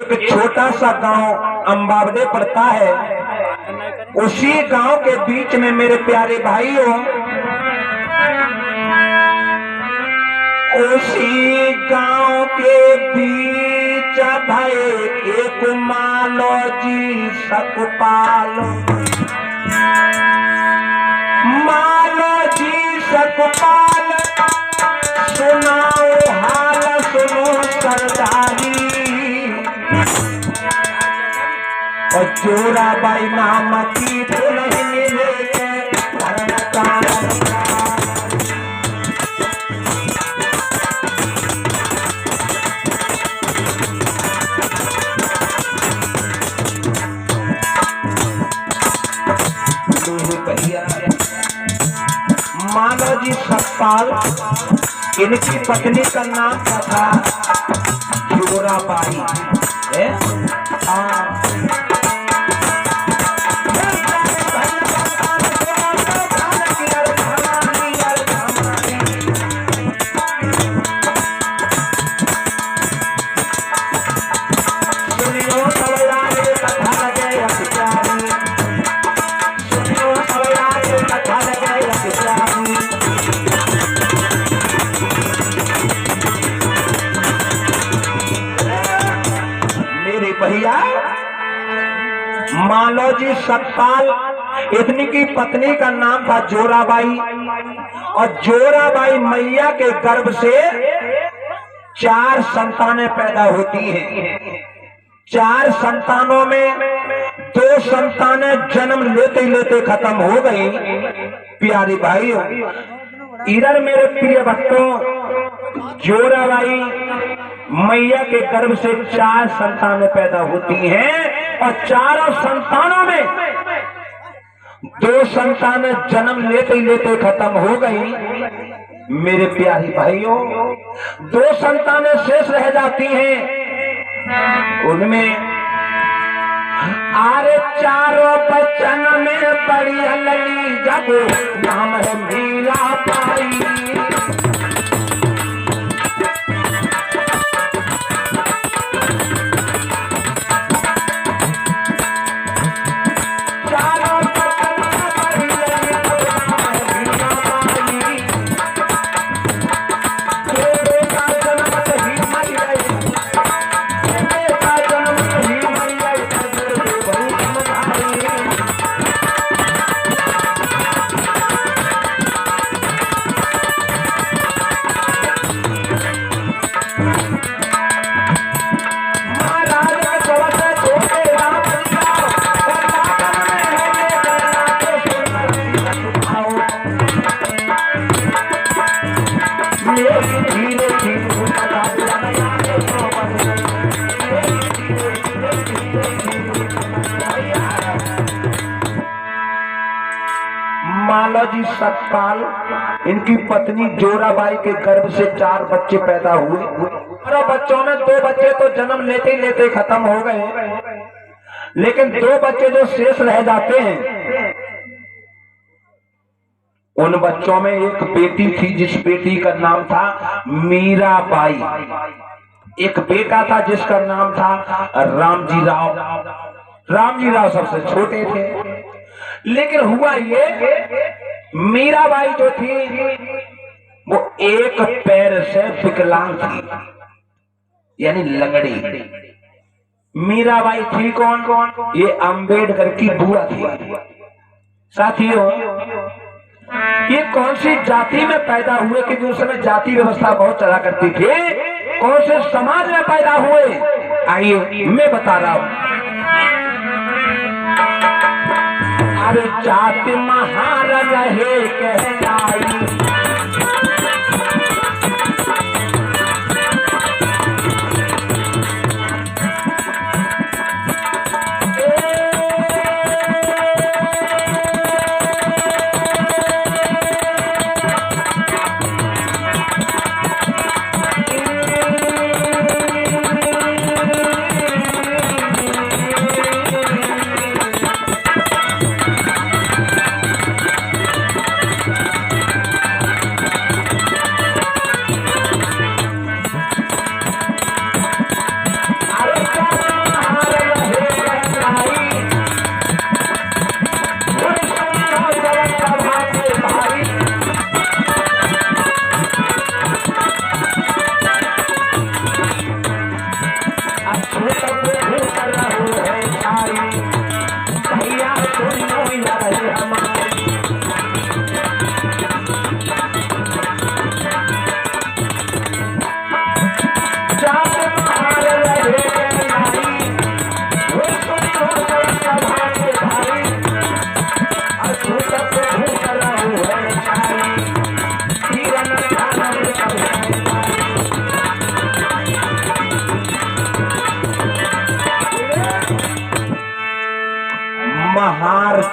एक छोटा सा गांव अम्बावडे पड़ता है। उसी गांव के बीच में मेरे प्यारे भाइयों, उसी गांव के बीच भय एक मालो जी सकपाल, मालो जी सकपाल, सुनाओ हाल सुनो सरदारी। और जोराबाई नाम की दुल्हन लेके मालो जी सकपाल, इनकी पत्नी का नाम क्या था? जोराबाई। भैया मालो जी सकपाल, इतनी की पत्नी का नाम था जोराबाई, और जोराबाई मैया के गर्भ से 4 संतानें पैदा होती हैं। 4 संतानों में 2 संतानें जन्म लेते लेते खत्म हो गई। प्यारी भाइयों, इधर मेरे प्रिय भक्तों, जोराबाई मैया के गर्भ से 4 संतानें पैदा होती हैं, और 4 संतानों में 2 संतानें जन्म लेते लेते खत्म हो गई। मेरे प्यारी भाइयों, 2 संतानें शेष रह जाती हैं। उनमें आरे 4 बच्चन में बड़ी लली जब नाम है मीरा बाई। मालो जी सकपाल, इनकी पत्नी जोराबाई के गर्भ से 4 बच्चे पैदा हुए। 4 बच्चों में 2 बच्चे तो जन्म लेते लेते खत्म हो गए, लेकिन 2 बच्चे जो शेष रह जाते हैं, उन बच्चों में एक बेटी थी, जिस बेटी का नाम था मीराबाई। एक बेटा था जिसका नाम था रामजी राव। रामजी राव सबसे छोटे थे। लेकिन हुआ ये, मीराबाई जो थी वो एक पैर से विकलांग थी, यानी लंगड़ी। मीराबाई थी कौन? ये अंबेडकर की बुआ थी। साथियों, ये कौन सी जाति में पैदा हुए? क्योंकि उस समय जाति व्यवस्था बहुत चला करती थी। कौन से समाज में पैदा हुए? आइए मैं बता रहा हूं। अरे जाति महार रहे कहलाई,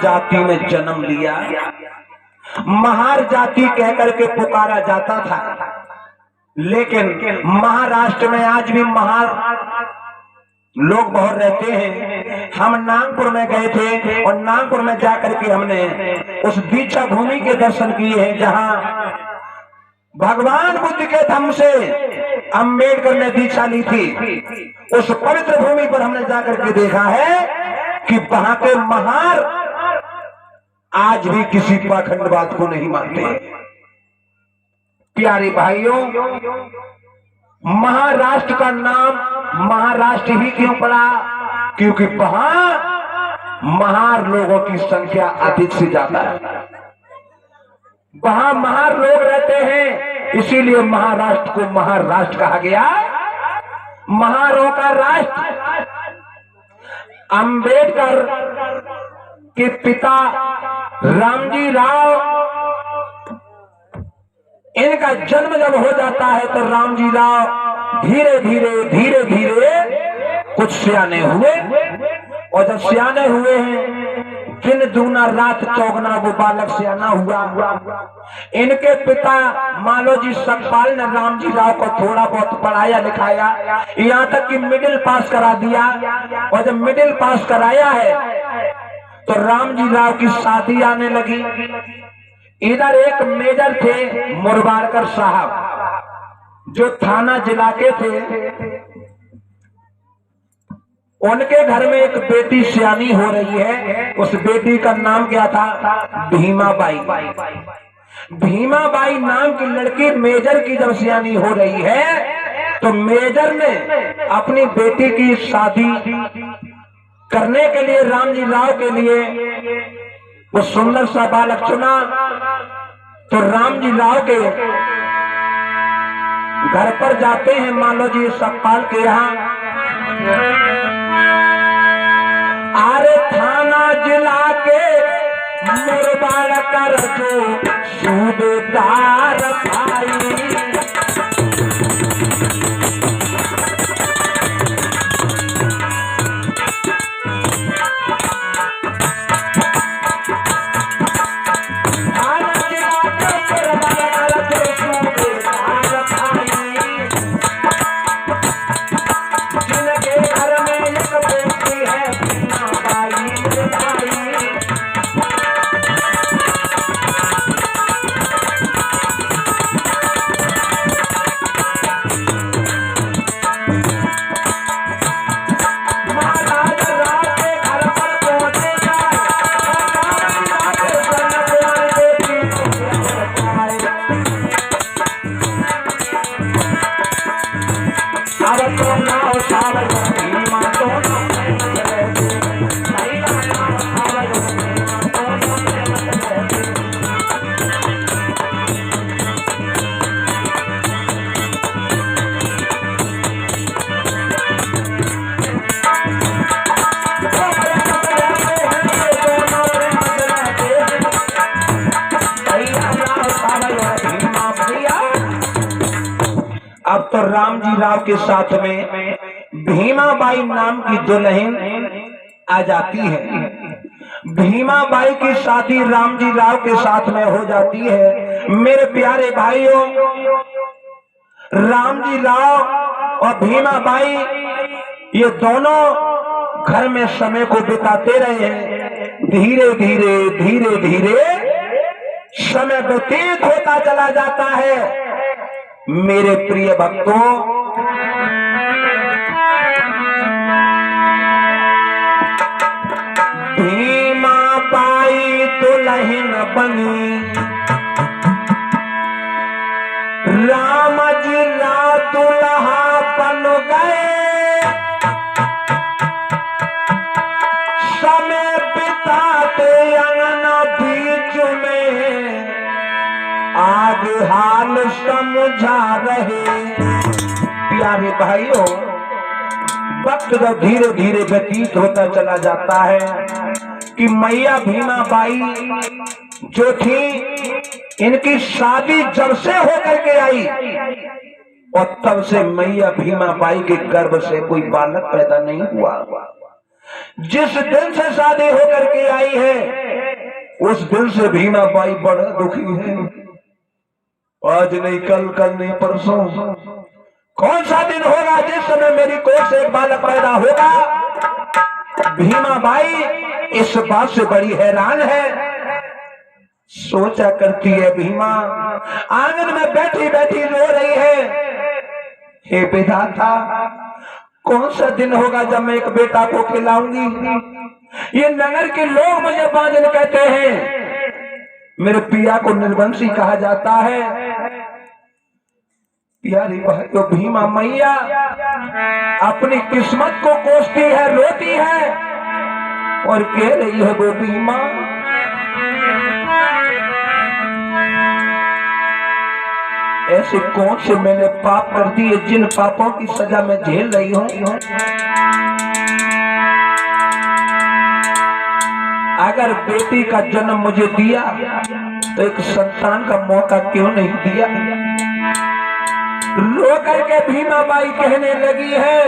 जाति में जन्म लिया। महार जाति कहकर के पुकारा जाता था, लेकिन महाराष्ट्र में आज भी महार लोग बहुत रहते हैं। हम नागपुर में गए थे और नागपुर में जाकर के हमने उस दीक्षा भूमि के दर्शन किए हैं जहां भगवान बुद्ध के धम्म से अम्बेडकर ने दीक्षा ली थी। उस पवित्र भूमि पर हमने जाकर के देखा है कि वहां के महार आज भी किसी पाखंडवाद को नहीं मानते। प्यारे भाइयों, महाराष्ट्र का नाम महाराष्ट्र ही क्यों पड़ा? क्योंकि वहां महार लोगों की संख्या अधिक से ज्यादा है। वहां महार लोग रहते हैं, इसीलिए महाराष्ट्र को महाराष्ट्र कहा गया, महारों का राष्ट्र। अंबेडकर के पिता रामजी राव, इनका जन्म जब हो जाता है तो रामजी राव धीरे धीरे कुछ सियाने हुए, और जब सियाने हुए हैं, दिन दूना रात चौगना वो बालक सियाना हुआ। इनके पिता मालोजी सकपाल ने रामजी राव को थोड़ा बहुत पढ़ाया लिखाया, यहाँ तक कि मिडिल पास करा दिया। और जब मिडिल पास कराया है तो रामजी राव की शादी आने लगी। इधर एक मेजर थे मुरबारकर साहब, जो थाना जिला के थे। उनके घर में एक बेटी सियानी हो रही है। उस बेटी का नाम क्या था? भीमाबाई। भीमाबाई नाम की लड़की मेजर की जब सियानी हो रही है तो मेजर ने अपनी बेटी की शादी करने के लिए रामजी राव के लिए वो सुंदर सा बालक चुना। तो रामजी राव के घर पर जाते हैं मालोजी सकपाल के यहाँ। अरे थाना जिला के मुरबारकर जो सूबेदार भाई, अब तो रामजी राव के साथ में भीमाबाई नाम की दुल्हन आ जाती है। भीमाबाई की शादी रामजी राव के साथ में हो जाती है। मेरे प्यारे भाइयों, रामजी राव और भीमाबाई ये दोनों घर में समय को बिताते रहे हैं। धीरे धीरे समय व्यतीत होता चला जाता है। मेरे प्रिय भक्तों, भीमाबाई दुल्हन बनी, रामजी राव दुल्हा बन गए। समय बिताते अंगना बीच में आग हाल समझा रहे। प्यारे भाइयों, वक्त जब धीरे धीरे व्यतीत होता चला जाता है कि मैया भीमाबाई जो थी, इनकी शादी जब से होकर के आई और तब से मैया भीमाबाई के गर्भ से कोई बालक पैदा नहीं हुआ। जिस दिन से शादी होकर के आई है उस दिन से भीमा बाई बड़ा दुखी है। आज नहीं कल, कल नहीं परसों, कौन सा दिन होगा जिस समय मेरी कोख से एक बालक पैदा होगा। भीमा बाई इस बात से बड़ी हैरान है। सोचा करती है भीमा, आंगन में बैठी बैठी रो रही है, हे विधाता कौन सा दिन होगा जब मैं एक बेटा को खिलाऊंगी। ये नगर के लोग मुझे बांझन कहते हैं, मेरे पिया को निर्वंशी कहा जाता है। प्यारी भाइयों, भीमा मैया अपनी किस्मत को कोसती है, रोती है और कह रही है वो भीमा ऐसे कौन से मैंने पाप कर दिए जिन पापों की सजा मैं झेल रही हूं। अगर बेटी का जन्म मुझे दिया तो एक संतान का मौका क्यों नहीं दिया। रो करके भीमा बाई कहने लगी है,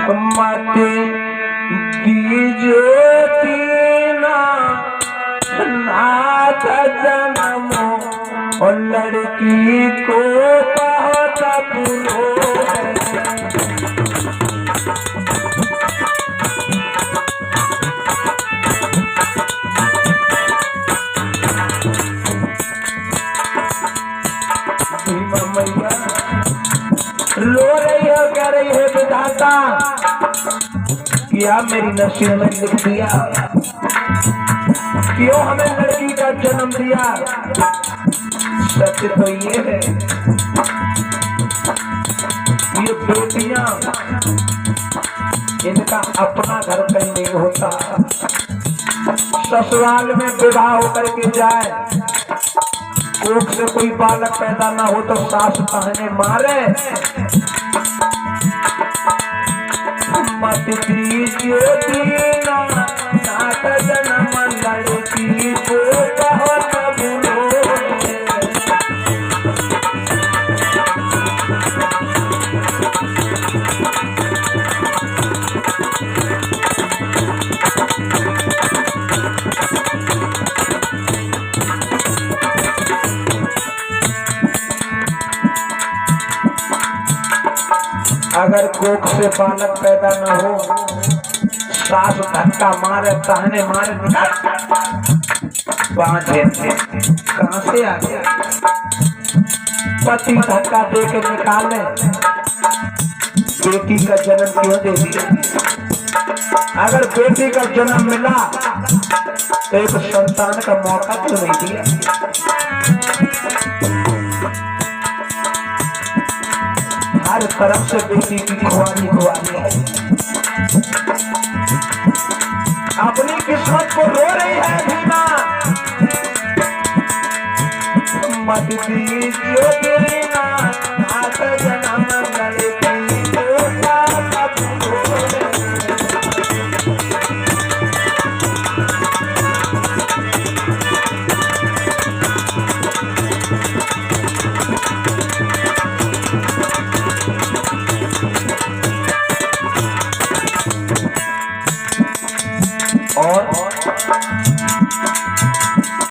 माते दीजो तीना नाथ जन्मो और लड़की को बहुत पुरो भीमा मैया रो रही है, कह रही है विधाता क्या मेरी नसीब में लिख दिया, क्यों हमें लड़की का जन्म दिया। सत्य तो ये है, ये बेटियां इनका अपना घर कहीं नहीं होता। ससुराल में विवाह होकर के जाए, कोख से कोई बालक पैदा ना हो तो सास ताने मारे। मत दीजिए दीना नाथ जन्म लड़की को बहुत बुरो। अगर कोख से बालक पैदा न हो, सास धक्का मारे ताने मारे, कहां से आ गया। पति धक्का दे के निकाले, बेटी का जन्म क्यों दे दिया। अगर बेटी का जन्म मिला तो एक संतान का मौका क्यों नहीं दिया। हर तरफ से बेटी की खुआनी खुआनी आई, अपनी किस्मत को रो रही है भीमा। मत दीजिए